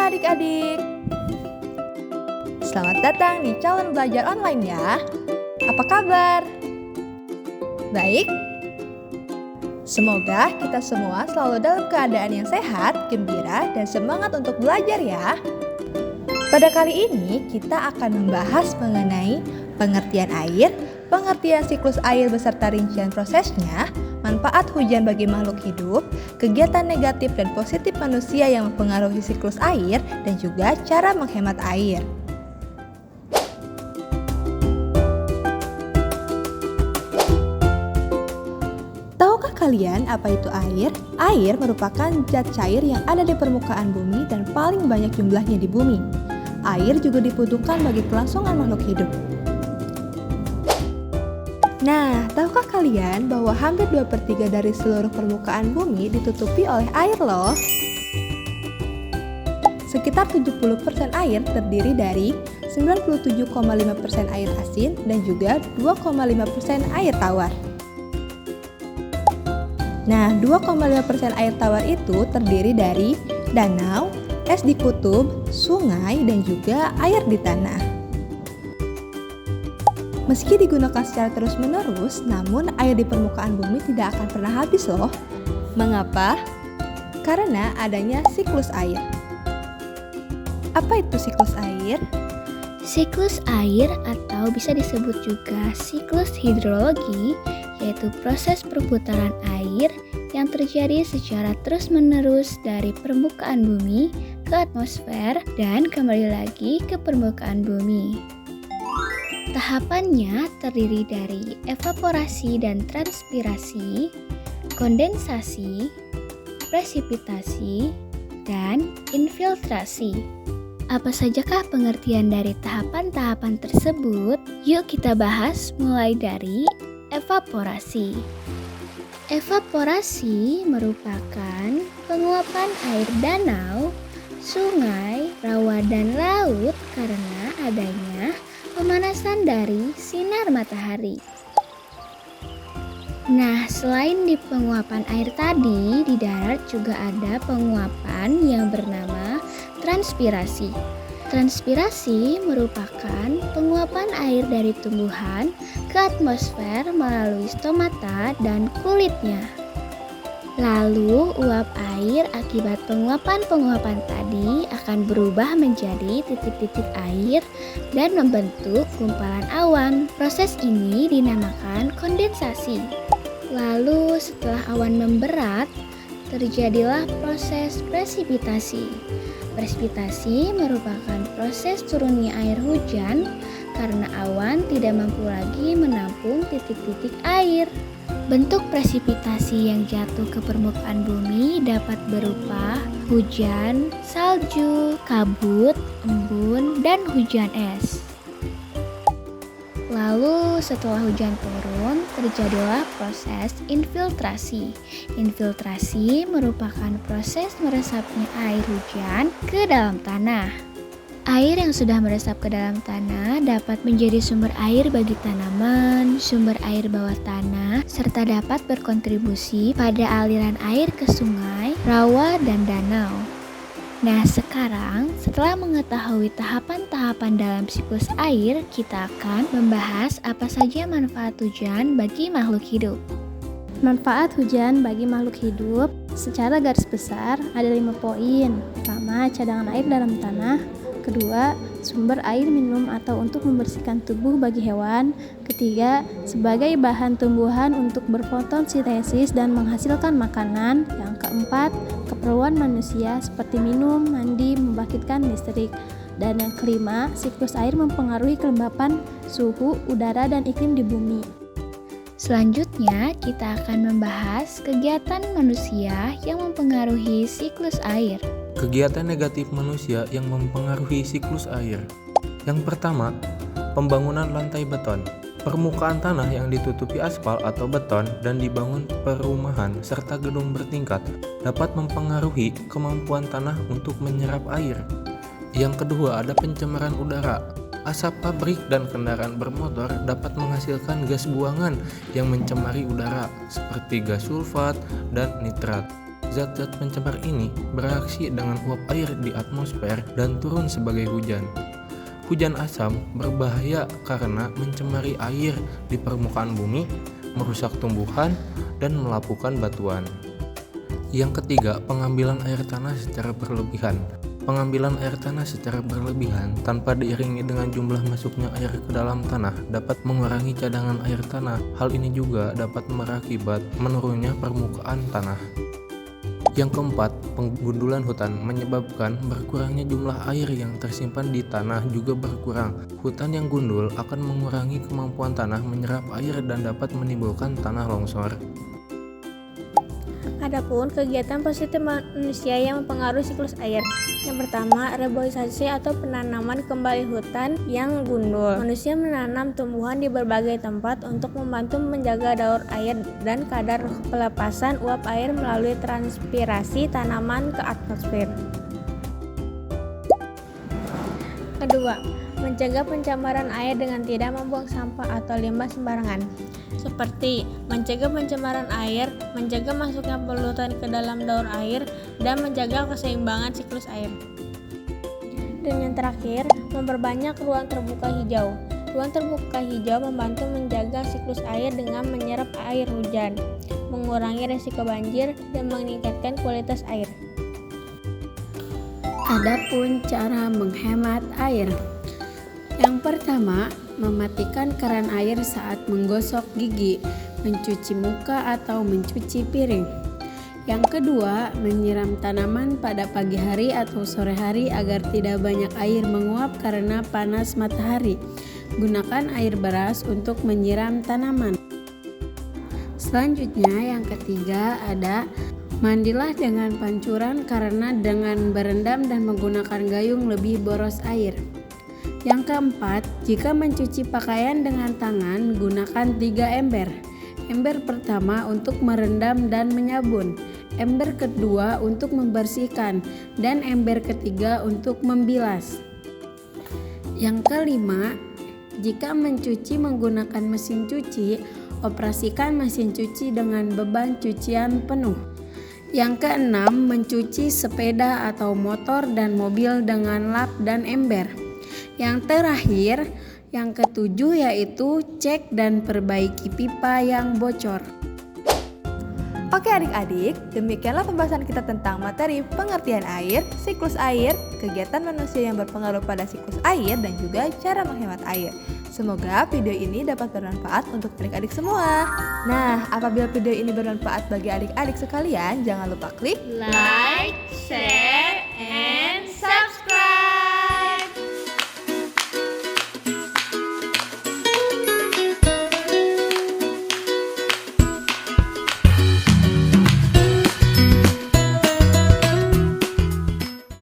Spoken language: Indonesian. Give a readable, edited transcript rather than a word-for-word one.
adik-adik. Selamat datang di Calon Belajar Online ya. Apa kabar? Baik? Semoga kita semua selalu dalam keadaan yang sehat, gembira, dan semangat untuk belajar ya. Pada kali ini kita akan membahas mengenai pengertian air, pengertian siklus air beserta rincian prosesnya, manfaat hujan bagi makhluk hidup, kegiatan negatif dan positif manusia yang mempengaruhi siklus air, dan juga cara menghemat air. Tahukah kalian apa itu air? Air merupakan zat cair yang ada di permukaan bumi dan paling banyak jumlahnya di bumi. Air juga dibutuhkan bagi kelangsungan makhluk hidup. Nah, tahukah kalian bahwa hampir 2/3 dari seluruh permukaan bumi ditutupi oleh air loh? Sekitar 70% air terdiri dari 97,5% air asin dan juga 2,5% air tawar. Nah, 2,5% air tawar itu terdiri dari danau, es di kutub, sungai, dan juga air di tanah. Meski digunakan secara terus-menerus, namun air di permukaan bumi tidak akan pernah habis loh. Mengapa? Karena adanya siklus air. Apa itu siklus air? Siklus air atau bisa disebut juga siklus hidrologi, yaitu proses perputaran air yang terjadi secara terus-menerus dari permukaan bumi ke atmosfer dan kembali lagi ke permukaan bumi. Tahapannya terdiri dari evaporasi dan transpirasi, kondensasi, presipitasi, dan infiltrasi. Apa sajakah pengertian dari tahapan-tahapan tersebut? Yuk kita bahas mulai dari evaporasi. Evaporasi merupakan penguapan air danau, sungai, rawa, dan laut karena adanya pemanasan dari sinar matahari. Nah, selain di penguapan air tadi, di darat juga ada penguapan yang bernama transpirasi. Transpirasi merupakan penguapan air dari tumbuhan ke atmosfer melalui stomata dan kulitnya. Lalu, uap air akibat penguapan-penguapan tadi akan berubah menjadi titik-titik air dan membentuk gumpalan awan. Proses ini dinamakan kondensasi. Lalu, setelah awan memberat, terjadilah proses presipitasi. Presipitasi merupakan proses turunnya air hujan karena awan tidak mampu lagi menampung titik-titik air. Bentuk presipitasi yang jatuh ke permukaan bumi dapat berupa hujan, salju, kabut, embun, dan hujan es. Lalu setelah hujan turun, terjadilah proses infiltrasi. Infiltrasi merupakan proses meresapnya air hujan ke dalam tanah. Air yang sudah meresap ke dalam tanah dapat menjadi sumber air bagi tanaman, sumber air bawah tanah, serta dapat berkontribusi pada aliran air ke sungai, rawa, dan danau. Nah, sekarang setelah mengetahui tahapan-tahapan dalam siklus air, kita akan membahas apa saja manfaat hujan bagi makhluk hidup. Manfaat hujan bagi makhluk hidup secara garis besar ada 5 poin. Pertama, cadangan air dalam tanah. Kedua, sumber air minum atau untuk membersihkan tubuh bagi hewan. Ketiga, sebagai bahan tumbuhan untuk berfotosintesis dan menghasilkan makanan. Yang keempat, keperluan manusia seperti minum, mandi, membangkitkan listrik. Dan yang kelima, siklus air mempengaruhi kelembapan, suhu, udara, dan iklim di bumi. Selanjutnya, kita akan membahas kegiatan manusia yang mempengaruhi siklus air. Kegiatan negatif manusia yang mempengaruhi siklus air. Yang pertama, pembangunan lantai beton. Permukaan tanah yang ditutupi aspal atau beton dan dibangun perumahan serta gedung bertingkat dapat mempengaruhi kemampuan tanah untuk menyerap air. Yang kedua, ada pencemaran udara. Asap pabrik dan kendaraan bermotor dapat menghasilkan gas buangan yang mencemari udara seperti gas sulfat dan nitrat. Zat-zat pencemar ini bereaksi dengan uap air di atmosfer dan turun sebagai hujan. Hujan asam berbahaya karena mencemari air di permukaan bumi, merusak tumbuhan, dan melapukan batuan. Yang ketiga, pengambilan air tanah secara berlebihan. Pengambilan air tanah secara berlebihan tanpa diiringi dengan jumlah masuknya air ke dalam tanah dapat mengurangi cadangan air tanah. Hal ini juga dapat berakibat menurunnya permukaan tanah. Yang keempat, penggundulan hutan menyebabkan berkurangnya jumlah air yang tersimpan di tanah juga berkurang. Hutan yang gundul akan mengurangi kemampuan tanah menyerap air dan dapat menimbulkan tanah longsor. Adapun kegiatan positif manusia yang mempengaruhi siklus air. Yang pertama, reboisasi atau penanaman kembali hutan yang gundul. Manusia menanam tumbuhan di berbagai tempat untuk membantu menjaga daur air dan kadar pelepasan uap air melalui transpirasi tanaman ke atmosfer. Kedua, mencegah pencemaran air dengan tidak membuang sampah atau limbah sembarangan. Seperti mencegah pencemaran air, mencegah masuknya polutan ke dalam daur air, dan menjaga keseimbangan siklus air. Dan yang terakhir, memperbanyak ruang terbuka hijau. Ruang terbuka hijau membantu menjaga siklus air dengan menyerap air hujan, mengurangi risiko banjir, dan meningkatkan kualitas air. Adapun cara menghemat air. Yang pertama, mematikan keran air saat menggosok gigi, mencuci muka atau mencuci piring. Yang kedua, menyiram tanaman pada pagi hari atau sore hari agar tidak banyak air menguap karena panas matahari. Gunakan air beras untuk menyiram tanaman. Selanjutnya, yang ketiga ada mandilah dengan pancuran karena dengan berendam dan menggunakan gayung lebih boros air. Yang keempat, jika mencuci pakaian dengan tangan, gunakan 3 ember. Ember pertama untuk merendam dan menyabun, ember kedua untuk membersihkan, dan ember ketiga untuk membilas. Yang kelima, jika mencuci menggunakan mesin cuci, operasikan mesin cuci dengan beban cucian penuh. Yang keenam, mencuci sepeda atau motor dan mobil dengan lap dan ember. Yang terakhir, yang ketujuh yaitu cek dan perbaiki pipa yang bocor. Oke adik-adik, demikianlah pembahasan kita tentang materi pengertian air, siklus air, kegiatan manusia yang berpengaruh pada siklus air, dan juga cara menghemat air. Semoga video ini dapat bermanfaat untuk adik-adik semua. Nah, apabila video ini bermanfaat bagi adik-adik sekalian, jangan lupa klik Like, share,